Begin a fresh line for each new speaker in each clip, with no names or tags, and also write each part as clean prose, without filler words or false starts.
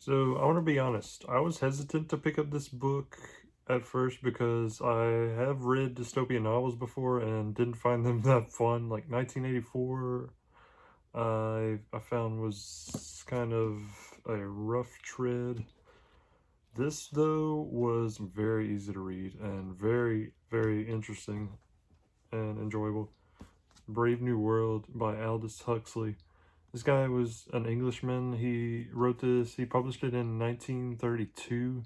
So I want to be honest. I was hesitant to pick up this book at first because I have read dystopian novels before and didn't find them that fun. Like 1984, I found was kind of a rough tread. This though was very easy to read and very interesting and enjoyable. Brave New World by Aldous Huxley. This guy was an Englishman. He wrote this. He published it in 1932,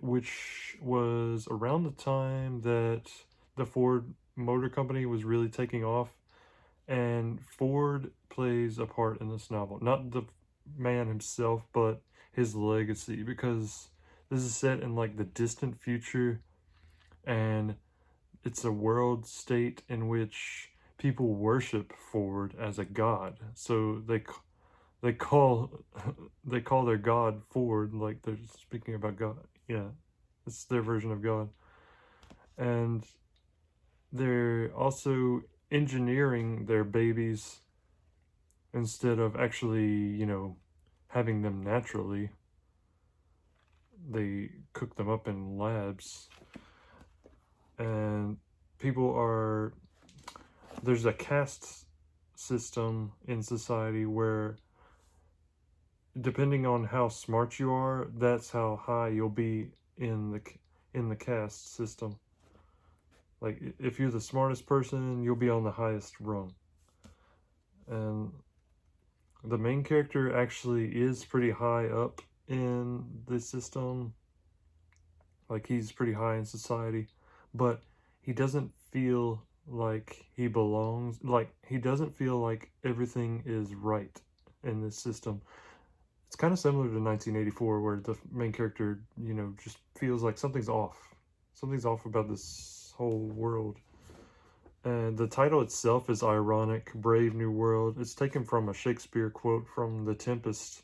which was around the time that the Ford Motor Company was really taking off. And Ford plays a part in this novel. Not the man himself, but his legacy, because this is set in like the distant future, and it's a world state in which people worship Ford as a god. So they call they call their god Ford, like they're speaking about God. Yeah, it's their version of God, and they're also engineering their babies instead of actually, having them naturally. They cook them up in labs, and people are there's a caste system in society where depending on how smart you are, that's how high you'll be in the caste system. Like if you're the smartest person, you'll be on the highest rung. And the main character actually is pretty high up in the system. Like he's pretty high in society, but he doesn't feel like he belongs. Like he doesn't feel like everything is right in this system. It's kind of similar to 1984, where the main character, just feels like something's off. Something's off about this whole world. And the title itself is ironic, Brave New World. It's taken from a Shakespeare quote from The Tempest,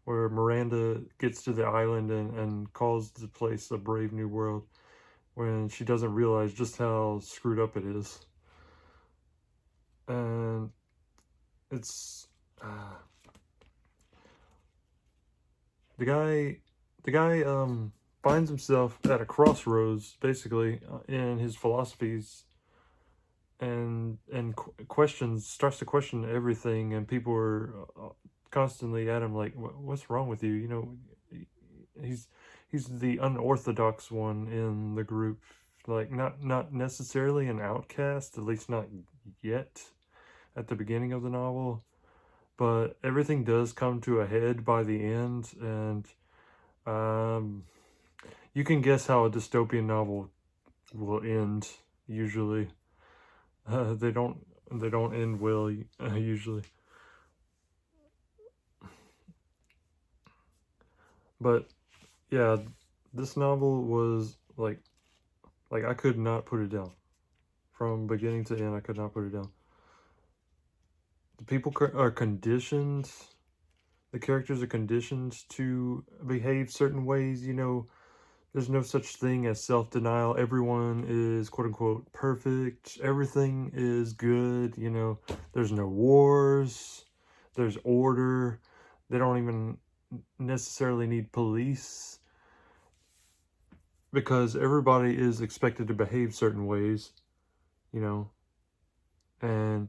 where Miranda gets to the island and calls the place a brave new world when she doesn't realize just how screwed up it is. And it's the guy finds himself at a crossroads basically in his philosophies, and questions starts to question everything, and people are constantly at him like, what's wrong with you? He's he's the unorthodox one in the group, like not necessarily an outcast, at least not yet at the beginning of the novel, but everything does come to a head by the end. And um you can guess how a dystopian novel will end usually. They don't end well usually. But yeah, this novel was like I could not put it down. From beginning to end, I could not put it down. The people are conditioned, the characters are conditioned to behave certain ways. There's no such thing as self-denial. Everyone is quote unquote perfect. Everything is good. There's no wars, there's order. They don't even necessarily need police because everybody is expected to behave certain ways, you know. And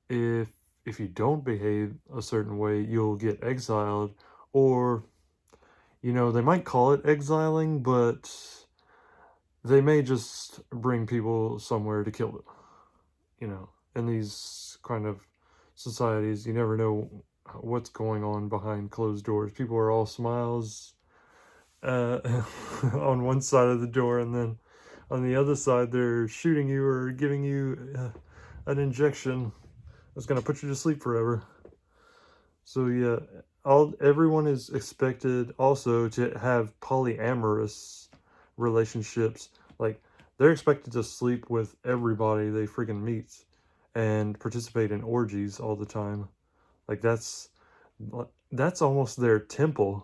if you don't behave a certain way, you'll get exiled, or they might call it exiling, but they may just bring people somewhere to kill them. In these kind of societies, you never know what's going on behind closed doors. People are all smiles on one side of the door, and then on the other side, they're shooting you or giving you an injection that's going to put you to sleep forever. So yeah, everyone is expected also to have polyamorous relationships. Like they're expected to sleep with everybody they freaking meet and participate in orgies all the time. Like that's almost their temple,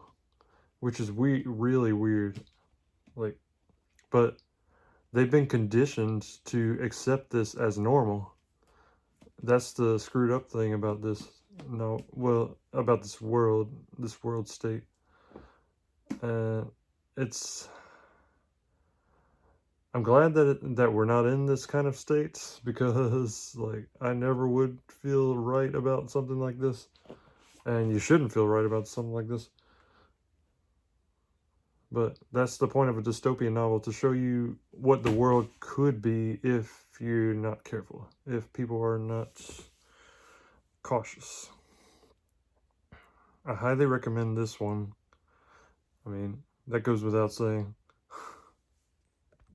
which is really weird. Like, but they've been conditioned to accept this as normal. That's the screwed up thing about this. No, well, about this world state. And it's I'm glad that we're not in this kind of state because like I never would feel right about something like this, and you shouldn't feel right about something like this. But that's the point of a dystopian novel, to show you what the world could be if you're not careful, if people are not cautious. I highly recommend this one. I mean, that goes without saying.